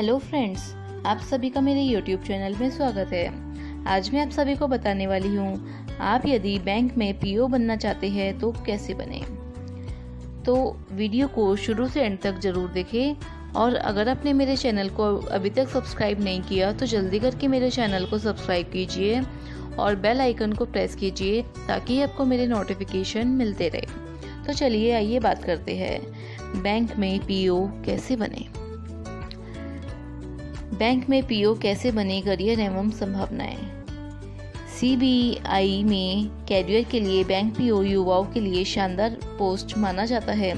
Hello friends, आप सभी का मेरे YouTube चैनल में स्वागत है। आज मैं आप सभी को बताने वाली हूँ, आप यदि बैंक में पीओ बनना चाहते हैं तो कैसे बने। तो वीडियो को शुरू से एंड तक जरूर देखें और अगर आपने मेरे चैनल को अभी तक सब्सक्राइब नहीं किया तो जल्दी करके मेरे चैनल को सब्सक्राइब कीजिए और बेल आइकन को प्रेस कीजिए ताकि आपको मेरे नोटिफिकेशन मिलते रहे। तो चलिए आइए बात करते हैं बैंक में पीओ कैसे बने। बैंक में पीओ कैसे बने, करियर एवं संभावनाएं। सीबीआई में कैरियर के लिए बैंक पीओ युवाओं के लिए शानदार पोस्ट माना जाता है।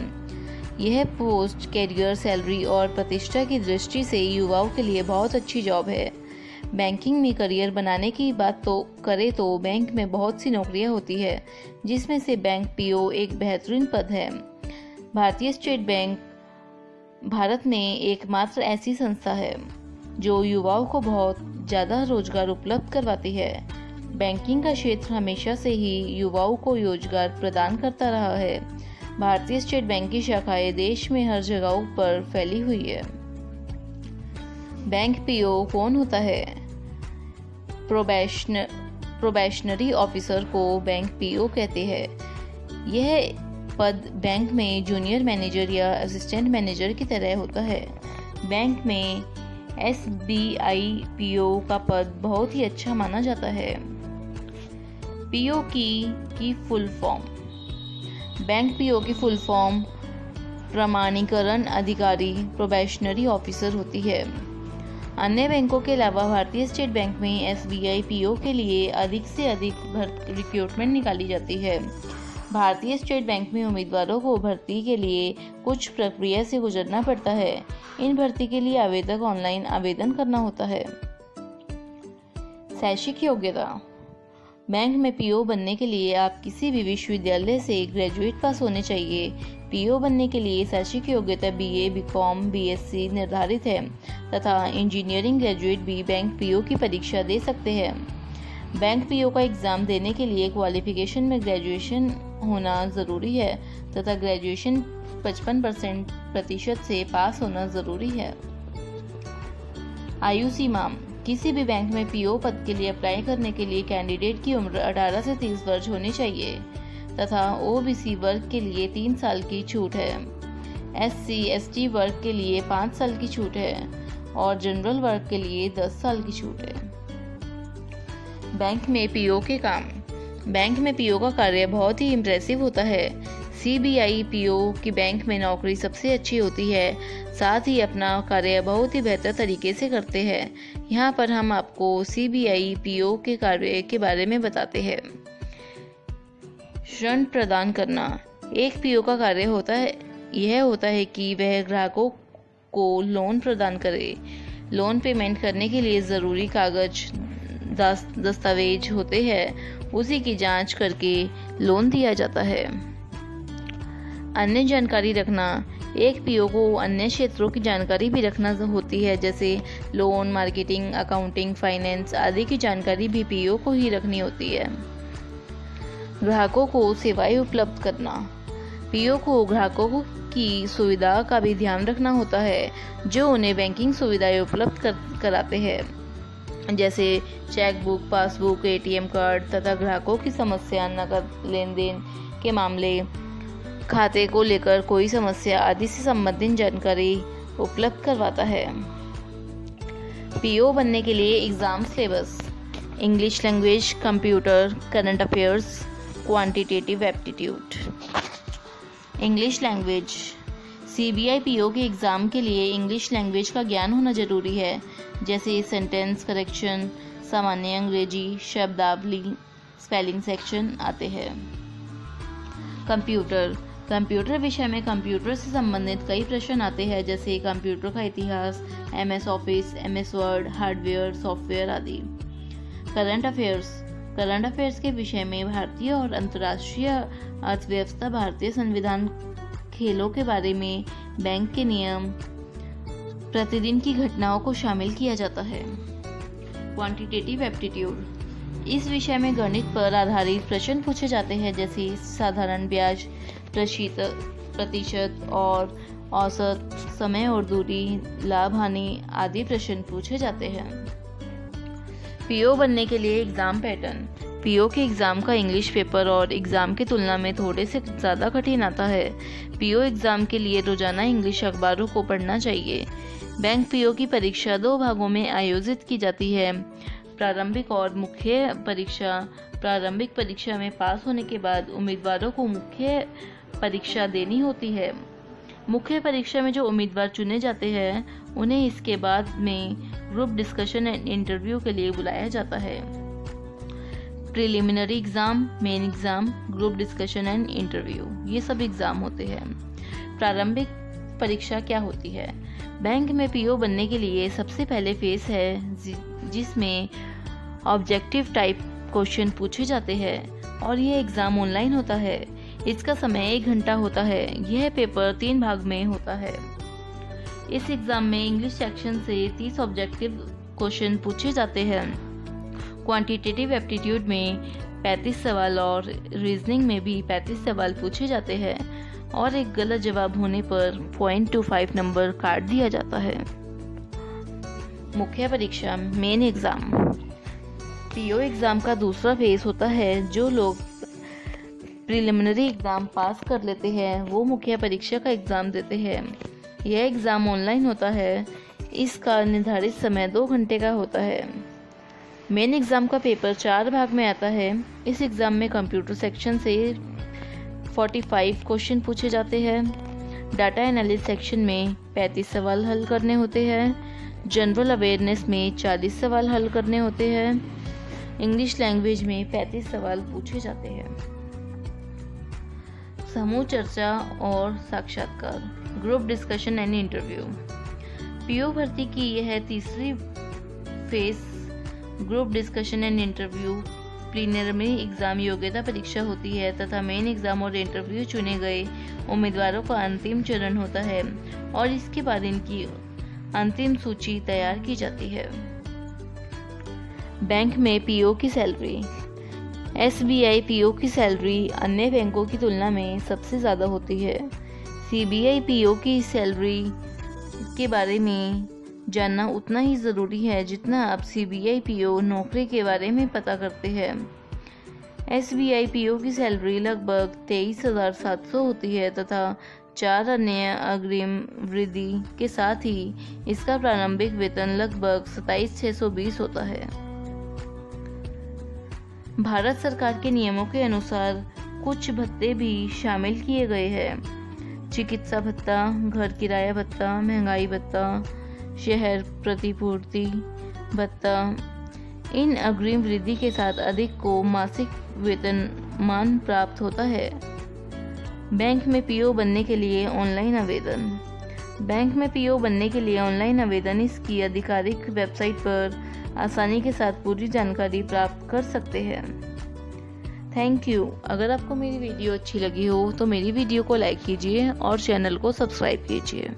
यह पोस्ट कैरियर, सैलरी और प्रतिष्ठा की दृष्टि से युवाओं के लिए बहुत अच्छी जॉब है। बैंकिंग में करियर बनाने की बात तो करें तो बैंक में बहुत सी नौकरियां होती है, जिसमें से बैंक पीओ एक बेहतरीन पद है। भारतीय स्टेट बैंक भारत में एकमात्र ऐसी संस्था है जो युवाओं को बहुत ज़्यादा रोजगार उपलब्ध करवाती है। बैंकिंग का क्षेत्र हमेशा से ही युवाओं को रोजगार प्रदान करता रहा है। भारतीय स्टेट बैंक की शाखाएं देश में हर जगहों पर फैली हुई है। बैंक पीओ कौन होता है? प्रोबेशनरी ऑफिसर को बैंक पीओ कहते हैं। यह पद बैंक में जूनियर मैनेजर या असिस्टेंट मैनेजर की तरह होता है। बैंक में एसबीआई पीओ का पद बहुत ही अच्छा माना जाता है। पीओ की फुल फॉर्म। बैंक पीओ की फुल फॉर्म प्रमाणीकरण अधिकारी, प्रोबेशनरी ऑफिसर होती है। अन्य बैंकों के अलावा भारतीय स्टेट बैंक में एसबीआई पीओ के लिए अधिक से अधिक रिक्रूटमेंट निकाली जाती है। भारतीय स्टेट बैंक में उम्मीदवारों को भर्ती के लिए कुछ प्रक्रिया से गुजरना पड़ता है। इन भर्ती के लिए आवेदक ऑनलाइन आवेदन करना होता है। शैक्षिक योग्यता। बैंक में पीओ बनने के लिए आप किसी भी विश्वविद्यालय से ग्रेजुएट पास होने चाहिए। पीओ बनने के लिए शैक्षिक योग्यता बीए, बीकॉम, बीएससी निर्धारित है तथा इंजीनियरिंग ग्रेजुएट भी बैंक पीओ की परीक्षा दे सकते हैं। बैंक पीओ का एग्जाम देने के लिए क्वालिफिकेशन में ग्रेजुएशन होना जरूरी है तथा ग्रेजुएशन 55% से पास होना जरूरी है। आयु सीमा। किसी भी बैंक में पीओ पद के लिए अप्लाई करने के लिए कैंडिडेट की उम्र 18 से 30 वर्ष होनी चाहिए तथा ओबीसी वर्ग के लिए 3 साल की छूट है। एससी एसटी वर्ग के लिए 5 साल की छूट है और जनरल वर्ग के लिए 10 साल की छूट है। बैंक में पीओ के काम। बैंक में पीओ का कार्य बहुत ही इम्प्रेसिव होता है। सीबीआई पीओ की बैंक में नौकरी सबसे अच्छी होती है, साथ ही अपना कार्य बहुत ही बेहतर तरीके से करते हैं। यहाँ पर हम आपको सीबीआई पीओ के कार्य के बारे में बताते हैं। ऋण प्रदान करना। एक पीओ का कार्य यह होता है कि वह ग्राहकों को लोन प्रदान करे। लोन पेमेंट करने के लिए ज़रूरी कागज दस्तावेज होते हैं, उसी की जांच करके लोन दिया जाता है। अन्य जानकारी रखना। एक पीओ को अन्य क्षेत्रों की जानकारी भी रखना होती है, जैसे लोन, मार्केटिंग, अकाउंटिंग, फाइनेंस आदि की जानकारी भी पीओ को ही रखनी होती है। ग्राहकों को सेवाएं उपलब्ध करना। पीओ को ग्राहकों की सुविधा का भी ध्यान रखना होता है, जो उन्हें बैंकिंग सुविधाएं उपलब्ध कराते हैं, जैसे चेकबुक, पासबुक, एटीएम कार्ड तथा ग्राहकों की समस्या, नकद लेन देन के मामले, खाते को लेकर कोई समस्या आदि से संबंधित जानकारी उपलब्ध करवाता है। पीओ बनने के लिए exam syllabus. English language, computer, current affairs, quantitative aptitude. English language. CBI PO के एग्जाम के लिए इंग्लिश लैंग्वेज का ज्ञान होना जरूरी है, जैसे सेंटेंस करेक्शन, सामान्य अंग्रेजी, शब्दावली, स्पेलिंग सेक्शन आते हैं। कंप्यूटर विषय में कंप्यूटर से संबंधित कई प्रश्न आते हैं, जैसे कंप्यूटर का इतिहास, MS office, MS word, hardware, software आदि। करंट अफेयर्स के विषय में भारतीय और अंतर्राष्ट्रीय अर्थव्यवस्था, भारतीय संविधान, खेलों के बारे में, बैंक के नियम, प्रतिदिन की घटनाओं को शामिल किया जाता है। Quantitative aptitude. इस विषय में गणित पर आधारित प्रश्न पूछे जाते हैं, जैसे साधारण ब्याज, प्रतिशत और औसत, समय और दूरी, लाभ हानि आदि प्रश्न पूछे जाते हैं। पीओ बनने के लिए एग्जाम पैटर्न। पीओ के एग्ज़ाम का इंग्लिश पेपर और एग्ज़ाम की तुलना में थोड़े से ज़्यादा कठिन आता है। पीओ एग्ज़ाम के लिए रोज़ाना इंग्लिश अखबारों को पढ़ना चाहिए। बैंक पीओ की परीक्षा 2 भागों में आयोजित की जाती है, प्रारंभिक और मुख्य परीक्षा। प्रारंभिक परीक्षा में पास होने के बाद उम्मीदवारों को मुख्य परीक्षा देनी होती है। मुख्य परीक्षा में जो उम्मीदवार चुने जाते हैं उन्हें इसके बाद में ग्रुप डिस्कशन एंड इंटरव्यू के लिए बुलाया जाता है। Preliminary exam, main exam, group discussion and interview, ये सब एग्ज़ाम होते हैं। प्रारंभिक परीक्षा क्या होती है? बैंक में पीओ बनने के लिए सबसे पहले फेस है जिसमें ऑब्जेक्टिव टाइप क्वेश्चन पूछे जाते हैं और यह एग्ज़ाम ऑनलाइन होता है। इसका समय 1 घंटा होता है। यह पेपर 3 भाग में होता है। इस एग्ज़ाम में इंग्लिश सेक्शन से 30 ऑब्जेक्टिव क्वेश्चन पूछे जाते हैं। क्वांटिटेटिव एप्टीट्यूड में 35 सवाल और रीजनिंग में भी 35 सवाल पूछे जाते हैं और एक गलत जवाब होने पर 0.25 नंबर काट दिया जाता है। मुख्य परीक्षा, मेन एग्ज़ाम। पीओ एग्ज़ाम का दूसरा फेज होता है। जो लोग प्रिलिमिनरी एग्ज़ाम पास कर लेते हैं वो मुख्य परीक्षा का एग्ज़ाम देते हैं। यह एग्ज़ाम ऑनलाइन होता है। इसका निर्धारित समय 2 घंटे का होता है। मेन एग्ज़ाम का पेपर 4 भाग में आता है। इस एग्ज़ाम में कंप्यूटर सेक्शन से 45 क्वेश्चन पूछे जाते हैं। डाटा एनालिसिस सेक्शन में 35 सवाल हल करने होते हैं। जनरल अवेयरनेस में 40 सवाल हल करने होते हैं। इंग्लिश लैंग्वेज में 35 सवाल पूछे जाते हैं। समूह चर्चा और साक्षात्कार, group discussion and interview. PO भर्ती की यह तीसरी phase group discussion and interview preliminary exam योग्यता परीक्षा होती है तथा मेन एग्ज़ाम और इंटरव्यू चुने गए उम्मीदवारों का अंतिम चरण होता है और इसके बाद इनकी अंतिम सूची तैयार की जाती है। बैंक में पीओ की सैलरी। एसबीआई पीओ की सैलरी अन्य बैंकों की तुलना में सबसे ज़्यादा होती है। सीबीआई पीओ की सैलरी के बारे में जानना उतना ही ज़रूरी है जितना आप सीबीआई पीओ नौकरी के बारे में पता करते हैं। एसबीआई पीओ की सैलरी लगभग 23,700 होती है तथा 4 अन्य अग्रिम वृद्धि के साथ ही इसका प्रारंभिक वेतन लगभग 27,620 होता है। भारत सरकार के नियमों के अनुसार कुछ भत्ते भी शामिल किए गए हैं। चिकित्सा भत्ता, घर किराया भत्ता, महंगाई भत्ता, शहर प्रतिपूर्ति भत्ता। इन अग्रिम वृद्धि के साथ अधिक को मासिक वेतनमान प्राप्त होता है। बैंक में पीओ बनने के लिए ऑनलाइन आवेदन। बैंक में पीओ बनने के लिए ऑनलाइन आवेदन इसकी आधिकारिक वेबसाइट पर आसानी के साथ पूरी जानकारी प्राप्त कर सकते हैं। Thank you. अगर आपको मेरी वीडियो अच्छी लगी हो तो मेरी वीडियो को लाइक कीजिए और चैनल को सब्सक्राइब कीजिए।